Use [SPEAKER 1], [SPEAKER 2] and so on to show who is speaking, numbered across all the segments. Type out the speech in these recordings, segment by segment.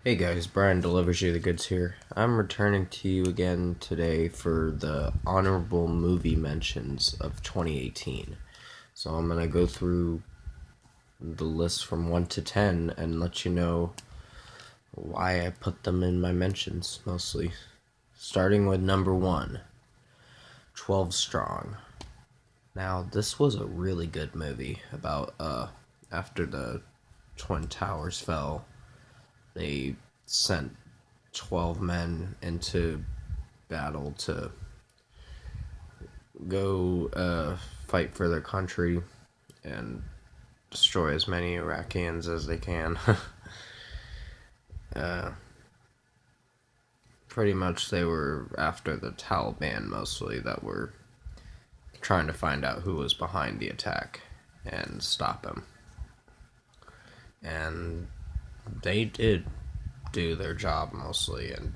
[SPEAKER 1] Hey guys, Brian delivers you the goods here. I'm returning to you again today for the honorable movie mentions of 2018. So I'm going to go through the list from 1 to 10 and let you know why I put them in my mentions mostly. Starting with number 1, 12 Strong. Now, this was a really good movie about after the Twin Towers fell, they sent 12 men into battle to go fight for their country and destroy as many Iraqians as they can. uh, Pretty much they were after the Taliban mostly that were trying to find out who was behind the attack and stop him. And they did do their job mostly and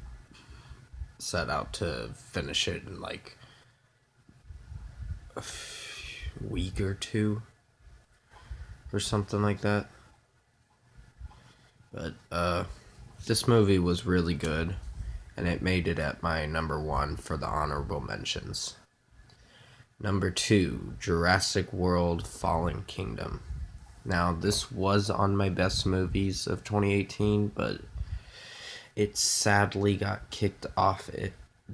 [SPEAKER 1] set out to finish it in like a week or two or something like that. But this movie was really good, and it made it at my number 1 for the honorable mentions. Number 2, Jurassic World Fallen Kingdom. Now, this was on my best movies of 2018, but it sadly got kicked off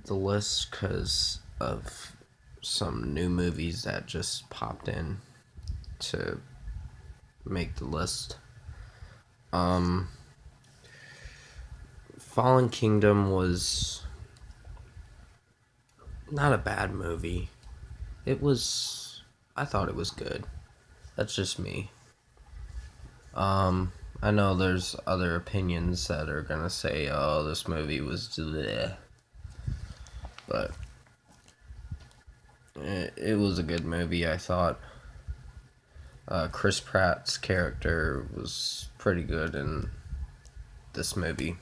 [SPEAKER 1] the list because of some new movies that just popped in to make the list. Fallen Kingdom was not a bad movie. I thought it was good. That's just me. I know there's other opinions that are gonna say, oh, this movie was bleh. But it was a good movie, I thought. Chris Pratt's character was pretty good in this movie.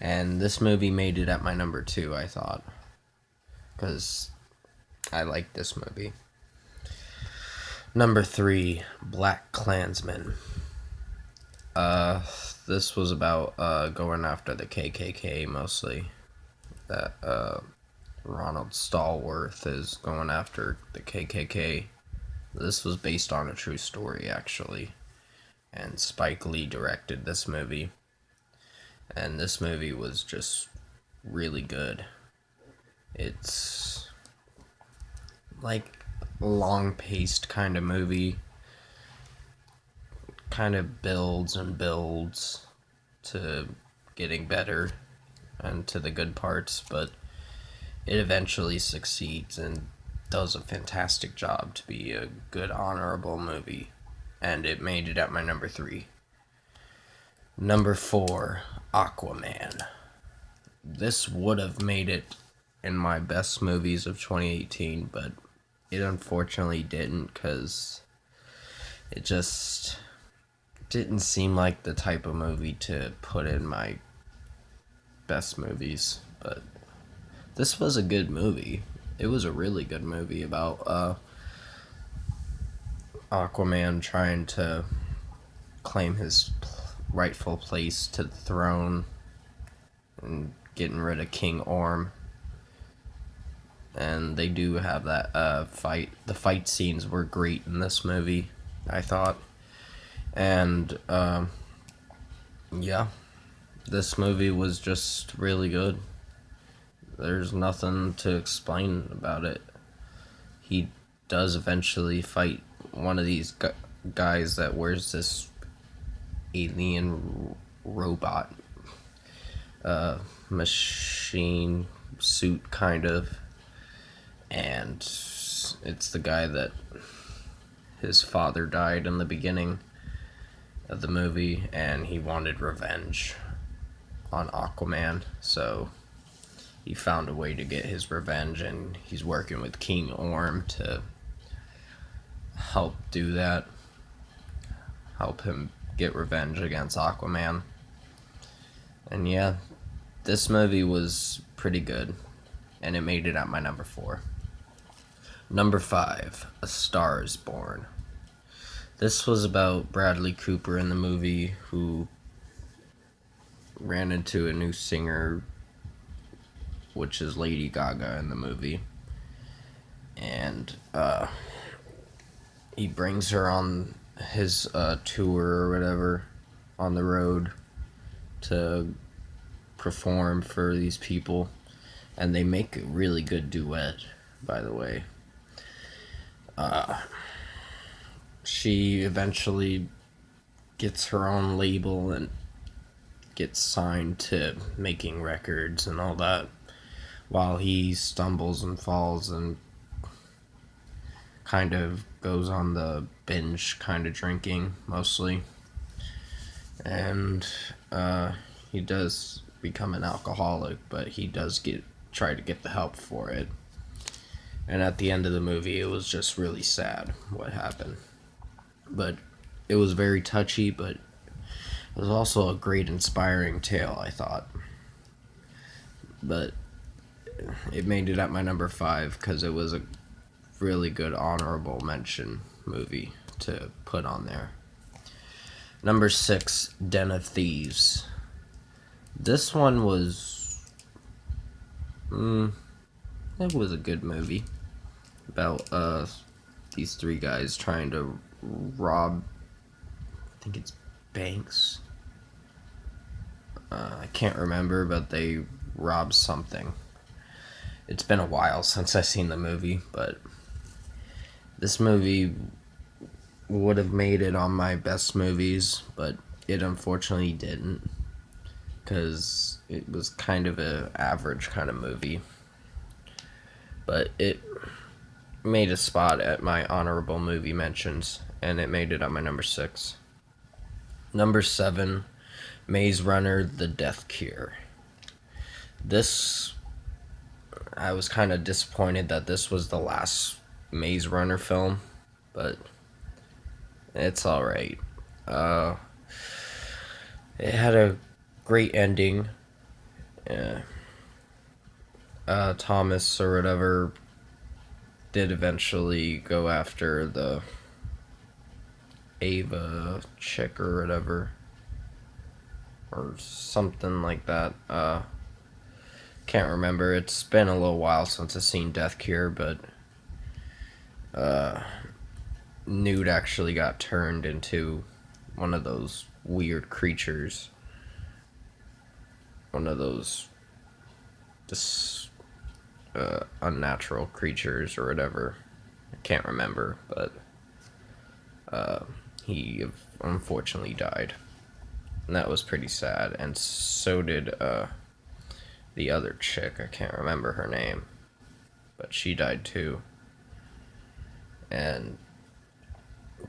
[SPEAKER 1] And this movie made it at my number 2, I thought. Because I liked this movie. Number 3, Black Klansman. This was about going after the KKK mostly. That Ronald Stallworth is going after the KKK. This was based on a true story, actually. And Spike Lee directed this movie. And this movie was just really good. It's like a long-paced kind of movie. Kind of builds and builds to getting better and to the good parts, but it eventually succeeds and does a fantastic job to be a good, honorable movie. And it made it at my number 3. Number 4, Aquaman. This would have made it in my best movies of 2018, but it unfortunately didn't because it just didn't seem like the type of movie to put in my best movies. But this was a good movie. It was a really good movie about Aquaman trying to claim his rightful place to the throne and getting rid of King Orm. And they do have that fight. The fight scenes were great in this movie, I thought. And yeah, this movie was just really good. There's nothing to explain about it. He does eventually fight one of these guys that wears this alien robot machine suit, kind of. And it's the guy that his father died in the beginning of the movie, and he wanted revenge on Aquaman, so he found a way to get his revenge, and he's working with King Orm to help do that, help him get revenge against Aquaman. And yeah, this movie was pretty good, and it made it at my number 4. Number 5, A Star is Born. This was about Bradley Cooper in the movie, who ran into a new singer, which is Lady Gaga in the movie. And he brings her on his tour or whatever on the road to perform for these people. And they make a really good duet, by the way. She eventually gets her own label and gets signed to making records and all that, while he stumbles and falls and kind of goes on the binge kind of drinking mostly. And he does become an alcoholic, but he does try to get the help for it. And at the end of the movie, it was just really sad what happened. But it was very touchy, but it was also a great inspiring tale, I thought. But it made it at my number 5 because it was a really good honorable mention movie to put on there. Number 6, Den of Thieves. This one was... it was a good movie about these 3 guys trying to rob, I think it's banks. I can't remember, but they rob something. It's been a while since I've seen the movie, but this movie would have made it on my best movies, but it unfortunately didn't, because it was kind of an average kind of movie. But it made a spot at my honorable movie mentions, and it made it on my number 6. Number 7, Maze Runner: The Death Cure. This, I was kind of disappointed that this was the last Maze Runner film, but it's alright. It had a great ending. Thomas or whatever did eventually go after the Ava chick or whatever, or something like that. Can't remember. It's been a little while since I've seen Death Cure, but Newt actually got turned into one of those weird creatures. One of those unnatural creatures or whatever. I can't remember, but he unfortunately died. And that was pretty sad. And so did the other chick. I can't remember her name, but she died too. And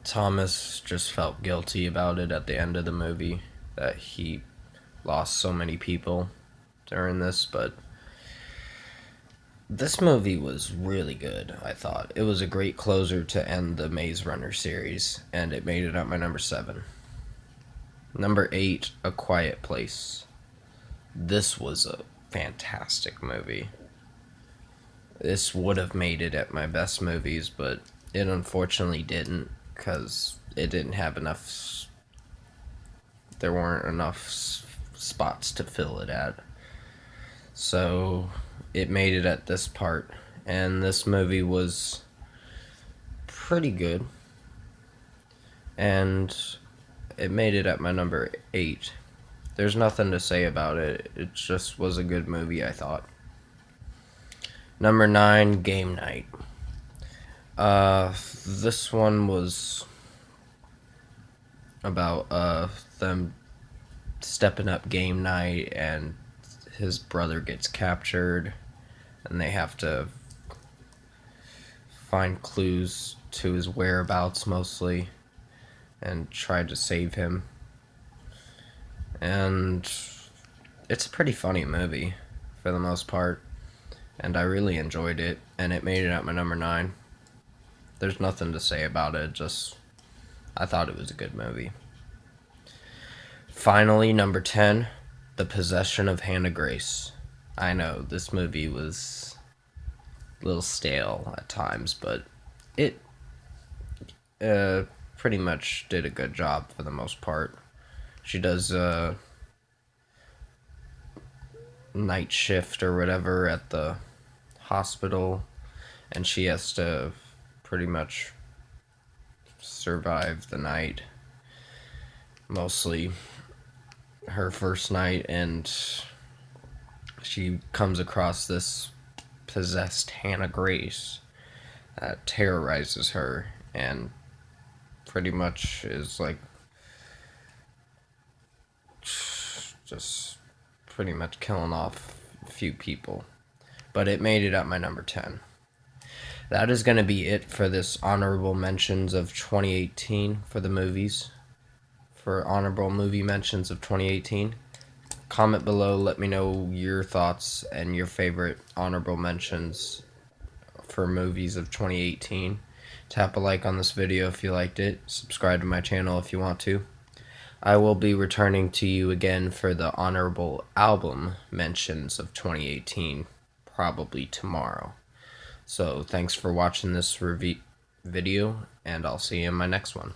[SPEAKER 1] Thomas just felt guilty about it at the end of the movie, that he lost so many people during this. But this movie was really good, I thought. It was a great closer to end the Maze Runner series, and it made it at my number 7. Number 8, A Quiet Place. This was a fantastic movie. This would have made it at my best movies, but it unfortunately didn't, because it didn't have enough... There weren't enough spots to fill it at. So it made it at this part, and this movie was pretty good, and it made it at my number 8. There's nothing to say about it. It just was a good movie, I thought. Number 9, Game Night. This one was about them stepping up game night, and his brother gets captured, and they have to find clues to his whereabouts mostly and try to save him. And it's a pretty funny movie for the most part, and I really enjoyed it, and it made it at my number 9. There's nothing to say about it, just I thought it was a good movie. Finally, number 10, The Possession of Hannah Grace. I know, this movie was a little stale at times, but it pretty much did a good job for the most part. She does night shift or whatever at the hospital, and she has to pretty much survive the night. Mostly her first night, and she comes across this possessed Hannah Grace that terrorizes her and pretty much is like just pretty much killing off a few people. But it made it at my number 10. That is going to be it for this honorable mentions of 2018 for the movies. For honorable movie mentions of 2018. Comment below, let me know your thoughts and your favorite honorable mentions for movies of 2018. Tap a like on this video if you liked it. Subscribe to my channel if you want to. I will be returning to you again for the honorable album mentions of 2018, probably tomorrow. So thanks for watching this video, and I'll see you in my next one.